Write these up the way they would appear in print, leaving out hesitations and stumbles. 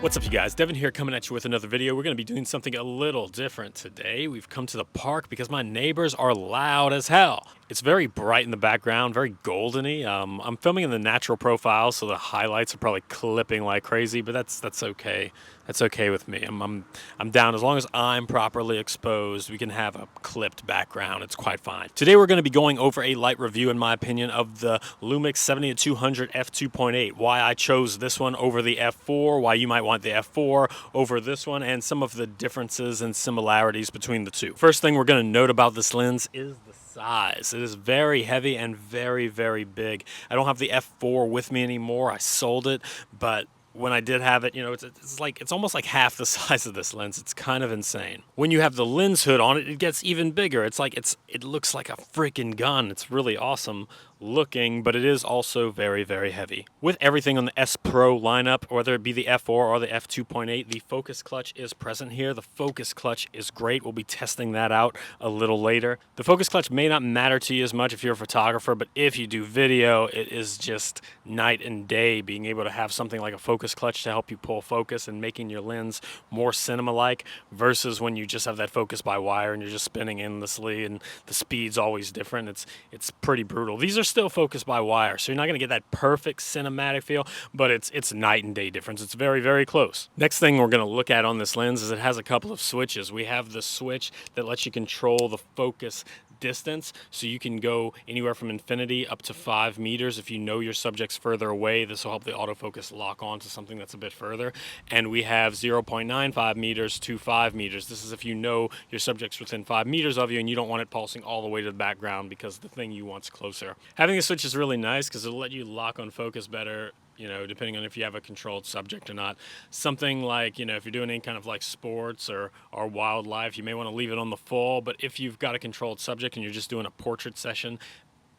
What's up, you guys? Devin here, coming at you with another video. We're going to be doing something a little different today. We've come to the park because my neighbors are loud as hell. It's very bright in the background, very goldeny. I'm filming in the natural profile, so the highlights are probably clipping like crazy, but that's okay. That's okay with me. I'm down as long as I'm properly exposed. We can have a clipped background. It's quite fine. Today we're going to be going over a light review, in my opinion, of the Lumix 70-200 F2.8. Why I chose this one over the F4, why you might want the F4 over this one, and some of the differences and similarities between the two. First thing we're going to note about this lens is the size. It is very heavy and very, very big. I don't have the F4 with me anymore. I sold it, but when I did have it, you know, it's almost like half the size of this lens. It's kind of insane. When you have the lens hood on it, it gets even bigger. It looks like a freaking gun. It's really awesome looking, but it is also very, very heavy. With everything on the S Pro lineup, whether it be the F4 or the F2.8, the focus clutch is present here. The focus clutch is great. We'll be testing that out a little later. The focus clutch may not matter to you as much if you're a photographer, but if you do video, it is just night and day being able to have something like a focus clutch to help you pull focus and making your lens more cinema-like versus when you just have that focus by wire and you're just spinning endlessly and the speed's always different. It's pretty brutal. These are still focused by wire, so you're not going to get that perfect cinematic feel, but it's night and day difference. It's very, very close. Next thing we're going to look at on this lens is it has a couple of switches. We have the switch that lets you control the focus distance, so you can go anywhere from infinity up to 5 meters. If you know your subject's further away, this will help the autofocus lock on to something that's a bit further. And we have 0.95 meters to 5 meters. This is if you know your subject's within 5 meters of you and you don't want it pulsing all the way to the background because the thing you want's closer. Having a switch is really nice because it'll let you lock on focus better, you know, depending on if you have a controlled subject or not. Something like, you know, if you're doing any kind of like sports or wildlife, you may want to leave it on the full, but if you've got a controlled subject and you're just doing a portrait session,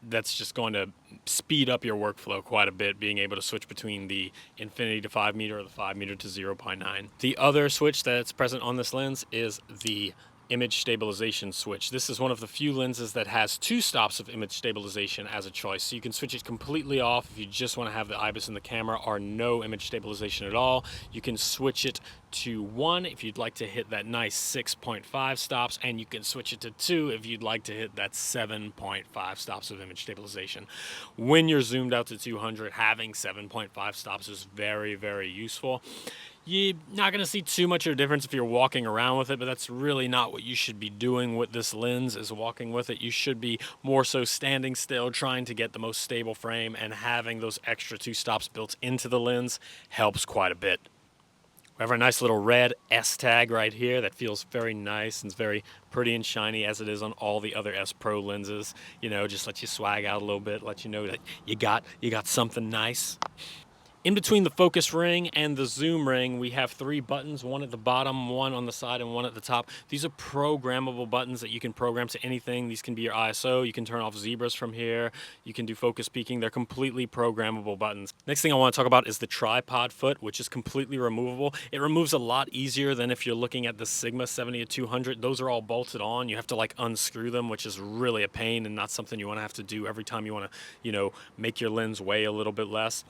that's just going to speed up your workflow quite a bit, being able to switch between the infinity to 5 meter or the 5 meter to 0.9. The other switch that's present on this lens is the image stabilization switch. This is one of the few lenses that has 2 stops of image stabilization as a choice. So you can switch it completely off if you just want to have the IBIS in the camera or no image stabilization at all. You can switch it to 1 if you'd like to hit that nice 6.5 stops, and you can switch it to 2 if you'd like to hit that 7.5 stops of image stabilization. When you're zoomed out to 200, having 7.5 stops is very, very useful. You're not going to see too much of a difference if you're walking around with it, but that's really not what you should be doing with this lens, is walking with it. You should be more so standing still, trying to get the most stable frame, and having those extra 2 stops built into the lens helps quite a bit. We have our nice little red S tag right here that feels very nice and is very pretty and shiny, as it is on all the other S Pro lenses. You know, just let you swag out a little bit, let you know that you got something nice. In between the focus ring and the zoom ring, we have 3 buttons, one at the bottom, one on the side, and one at the top. These are programmable buttons that you can program to anything. These can be your ISO. You can turn off zebras from here. You can do focus peaking. They're completely programmable buttons. Next thing I want to talk about is the tripod foot, which is completely removable. It removes a lot easier than if you're looking at the Sigma 70-200. Those are all bolted on. You have to like unscrew them, which is really a pain and not something you want to have to do every time you want to, you know, make your lens weigh a little bit less.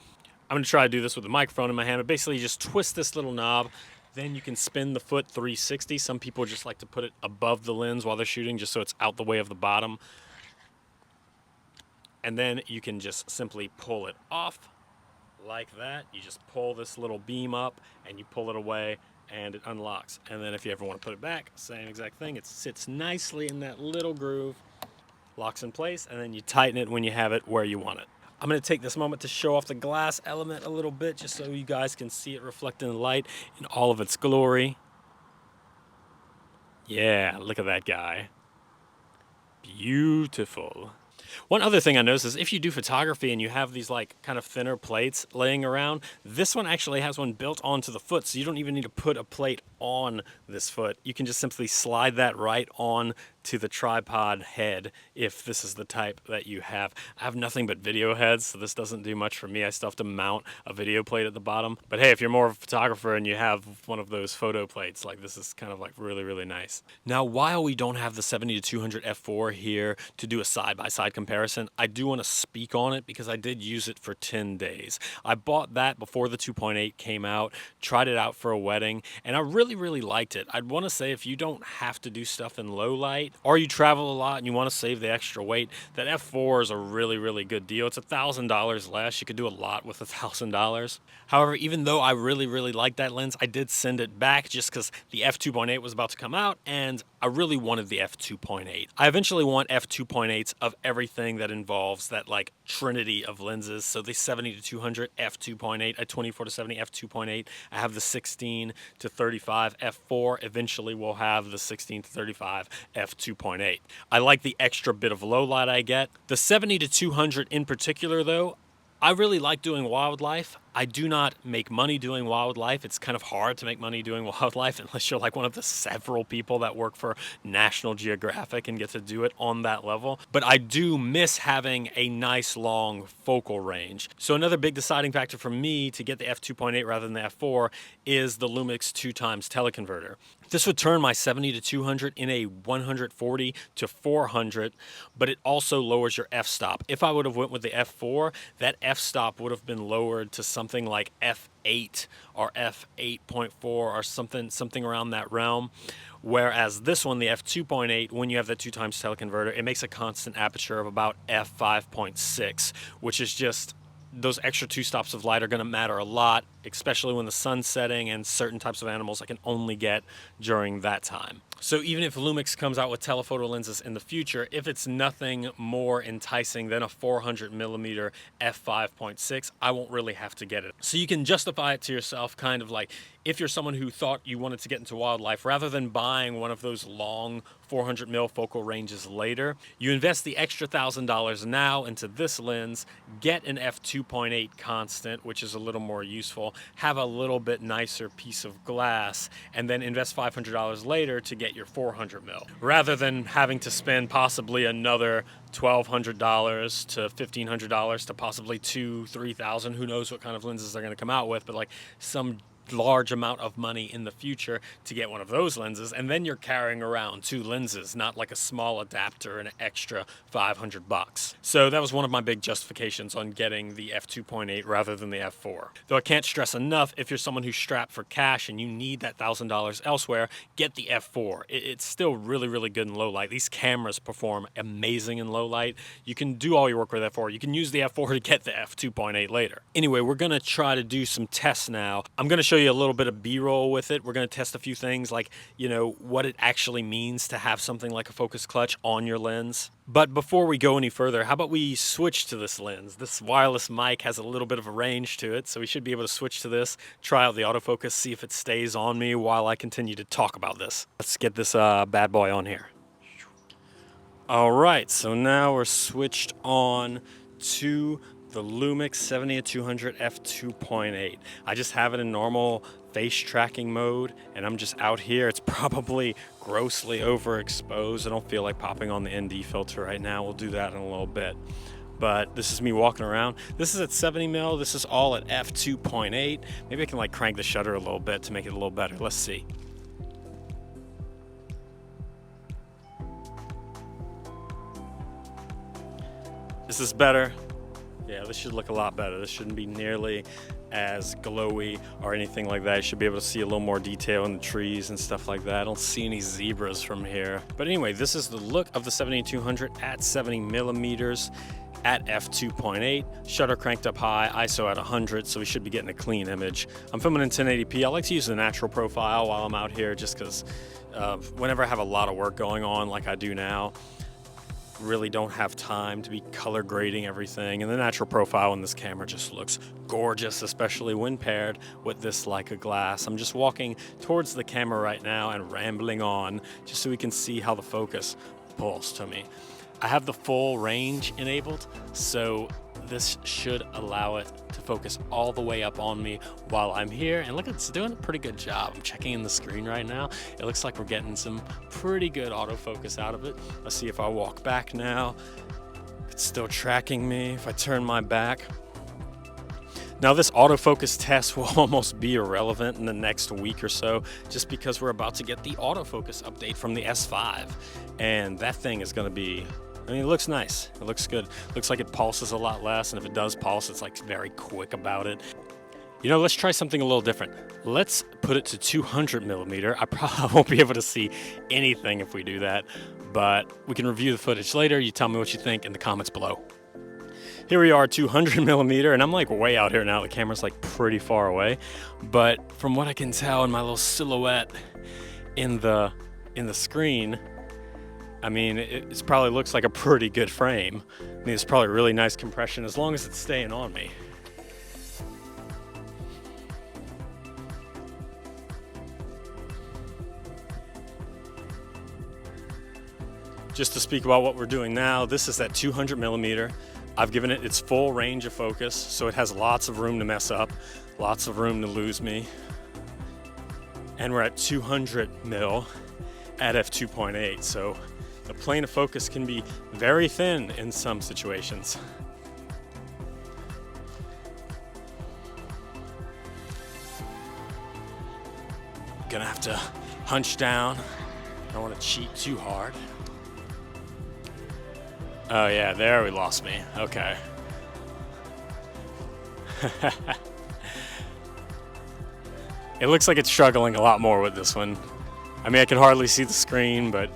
I'm going to try to do this with a microphone in my hand, but basically you just twist this little knob, then you can spin the foot 360. Some people just like to put it above the lens while they're shooting, just so it's out the way of the bottom. And then you can just simply pull it off like that. You just pull this little beam up and you pull it away and it unlocks. And then if you ever want to put it back, same exact thing. It sits nicely in that little groove, locks in place, and then you tighten it when you have it where you want it. I'm going to take this moment to show off the glass element a little bit, just so you guys can see it reflecting the light in all of its glory. Yeah, look at that guy. Beautiful. One other thing I noticed is if you do photography and you have these like kind of thinner plates laying around, this one actually has one built onto the foot, so you don't even need to put a plate on this foot. You can just simply slide that right on to the tripod head if this is the type that you have. I have nothing but video heads, so this doesn't do much for me. I still have to mount a video plate at the bottom. But hey, if you're more of a photographer and you have one of those photo plates, like this is kind of like really, really nice. Now, while we don't have the 70-200 f4 here to do a side-by-side comparison, I do want to speak on it because I did use it for 10 days. I bought that before the 2.8 came out, tried it out for a wedding, and I really, really liked it. I'd want to say if you don't have to do stuff in low light, or you travel a lot and you want to save the extra weight, that f4 is a really, really good deal. It's $1,000 less. You could do a lot with $1,000. However, even though I really, really like that lens, I did send it back just because the f2.8 was about to come out and I really wanted the f2.8. I eventually want f2.8s of everything that involves that like trinity of lenses. So the 70-200 f2.8, a 24-70 f2.8. I have the 16-35 f4. Eventually we'll have the 16-35 f2.8. I like the extra bit of low light I get. The 70-200 in particular though, I really like doing wildlife. I do not make money doing wildlife. It's kind of hard to make money doing wildlife unless you're like one of the several people that work for National Geographic and get to do it on that level. But I do miss having a nice long focal range. So another big deciding factor for me to get the f2.8 rather than the f4 is the Lumix 2x teleconverter. This would turn my 70-200 in a 140 to 400, but it also lowers your f-stop. If I would have went with the f4, that f-stop would have been lowered to something like f8 or f8.4 or something around that realm. Whereas this one, the f2.8, when you have the 2x teleconverter, it makes a constant aperture of about f5.6, which is just, those extra 2 stops of light are going to matter a lot, especially when the sun's setting and certain types of animals I can only get during that time. So even if Lumix comes out with telephoto lenses in the future, if it's nothing more enticing than a 400mm f5.6, I won't really have to get it. So you can justify it to yourself, kind of like if you're someone who thought you wanted to get into wildlife, rather than buying one of those long 400mm focal ranges later, you invest the extra $1,000 now into this lens, get an f2.8 constant, which is a little more useful, have a little bit nicer piece of glass, and then invest $500 later to get your 400mm, rather than having to spend possibly another $1,200 to $1,500 to possibly $2,000-$3,000. Who knows what kind of lenses they're going to come out with, but like some large amount of money in the future to get one of those lenses, and then you're carrying around 2 lenses, not like a small adapter and an extra $500. So that was one of my big justifications on getting the f2.8 rather than the f4. Though I can't stress enough, if you're someone who's strapped for cash and you need that $1,000 elsewhere, get the f4. It's still really, really good in low light. These cameras perform amazing in low light. You can do all your work with f4. You can use the f4 to get the f2.8 later. Anyway, we're gonna try to do some tests now. I'm gonna show you a little bit of B-roll with it. We're going to test a few things like, you know, what it actually means to have something like a focus clutch on your lens. But before we go any further, how about we switch to this lens? This wireless mic has a little bit of a range to it, so we should be able to switch to this, try out the autofocus, see if it stays on me while I continue to talk about this. Let's get this bad boy on here. All right, so now we're switched on to the Lumix 70-200 f2.8. I just have it in normal face tracking mode, and I'm just out here. It's probably grossly overexposed. I don't feel like popping on the ND filter right now. We'll do that in a little bit. But this is me walking around. This is at 70mm. This is all at f2.8. Maybe I can like crank the shutter a little bit to make it a little better. Let's see. This is better. Yeah, this should look a lot better. This shouldn't be nearly as glowy or anything like that. You should be able to see a little more detail in the trees and stuff like that. I don't see any zebras from here. But anyway, this is the look of the 70-200 at 70mm at f2.8. Shutter cranked up high, ISO at 100, so we should be getting a clean image. I'm filming in 1080p. I like to use the natural profile while I'm out here just because whenever I have a lot of work going on like I do now, really don't have time to be color grading everything, and the natural profile in this camera just looks gorgeous, especially when paired with this Leica glass. I'm just walking towards the camera right now and rambling on just so we can see how the focus pulls to me. I have the full range enabled, so this should allow it to focus all the way up on me while I'm here. And look, it's doing a pretty good job. I'm checking in the screen right now. It looks like we're getting some pretty good autofocus out of it. Let's see if I walk back now. It's still tracking me. If I turn my back. Now this autofocus test will almost be irrelevant in the next week or so, just because we're about to get the autofocus update from the S5. And that thing is gonna be, I mean, it looks nice. It looks good. Looks like it pulses a lot less, and if it does pulse, it's like very quick about it. You know, let's try something a little different. Let's put it to 200mm. I probably won't be able to see anything if we do that, but we can review the footage later. You tell me what you think in the comments below. Here we are, 200mm, and I'm like way out here now. The camera's like pretty far away, but from what I can tell in my little silhouette in the screen, I mean, it probably looks like a pretty good frame. I mean, it's probably really nice compression as long as it's staying on me. Just to speak about what we're doing now, this is at 200mm. I've given it its full range of focus, so it has lots of room to mess up, lots of room to lose me. And we're at 200mm at f2.8, so the plane of focus can be very thin in some situations. Gonna have to hunch down. I don't want to cheat too hard. Oh yeah, there we lost me. Okay. It looks like it's struggling a lot more with this one. I mean, I can hardly see the screen, but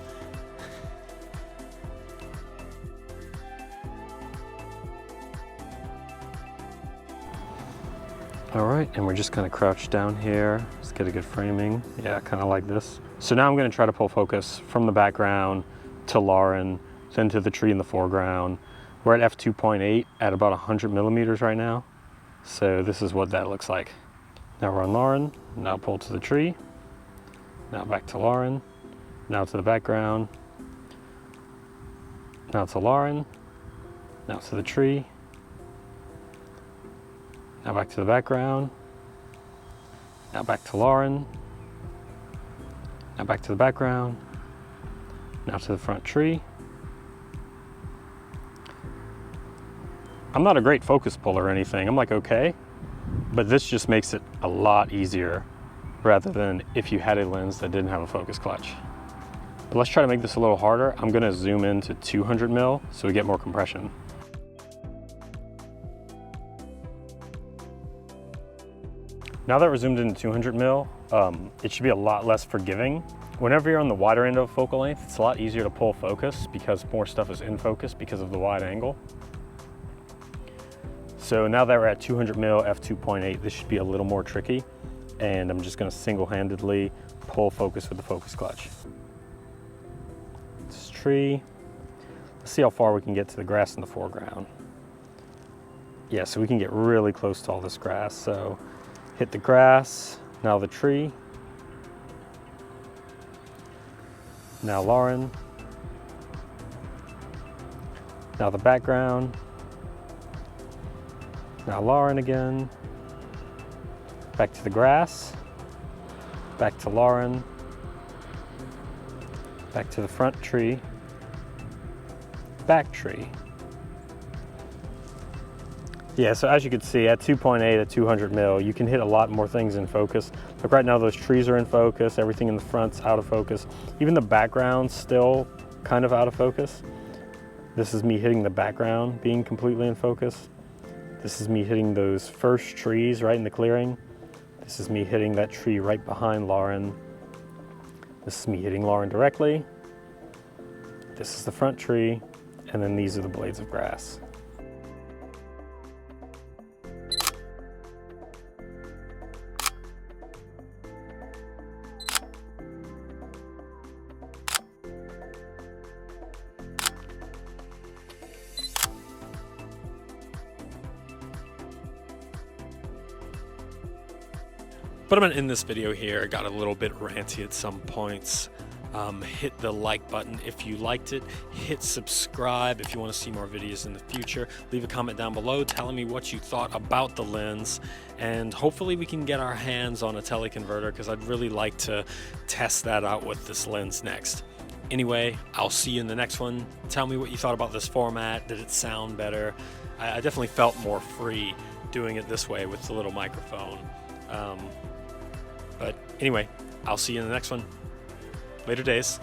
all right, and we're just gonna crouch down here. Just get a good framing. Yeah, kind of like this. So now I'm gonna try to pull focus from the background to Lauren, then to the tree in the foreground. We're at f2.8 at about 100mm right now. So this is what that looks like. Now we're on Lauren, now pull to the tree, now back to Lauren, now to the background, now to Lauren, now to the tree, now back to the background, now back to Lauren, now back to the background, now to the front tree. I'm not a great focus puller or anything. I'm like, okay, but this just makes it a lot easier rather than if you had a lens that didn't have a focus clutch. But let's try to make this a little harder. I'm gonna zoom into 200mm so we get more compression. Now that we're zoomed into 200mm, it should be a lot less forgiving. Whenever you're on the wider end of focal length, it's a lot easier to pull focus because more stuff is in focus because of the wide angle. So now that we're at 200mm f2.8, this should be a little more tricky, and I'm just gonna single-handedly pull focus with the focus clutch. This tree. Let's see how far we can get to the grass in the foreground. Yeah, so we can get really close to all this grass. So hit the grass, now the tree, now Lauren, now the background, now Lauren again, back to the grass, back to Lauren, back to the front tree, back tree. Yeah, so as you can see, at 2.8 at 200mm, you can hit a lot more things in focus. Like right now, those trees are in focus, everything in the front's out of focus. Even the background's still kind of out of focus. This is me hitting the background being completely in focus. This is me hitting those first trees right in the clearing. This is me hitting that tree right behind Lauren. This is me hitting Lauren directly. This is the front tree, and then these are the blades of grass. But I'm gonna end this video here. I got a little bit ranty at some points. Hit the like button if you liked it. Hit subscribe if you want to see more videos in the future. Leave a comment down below telling me what you thought about the lens, and hopefully we can get our hands on a teleconverter, because I'd really like to test that out with this lens next. Anyway, I'll see you in the next one. Tell me what you thought about this format. Did it sound better? I definitely felt more free doing it this way with the little microphone. But anyway, I'll see you in the next one. Later days.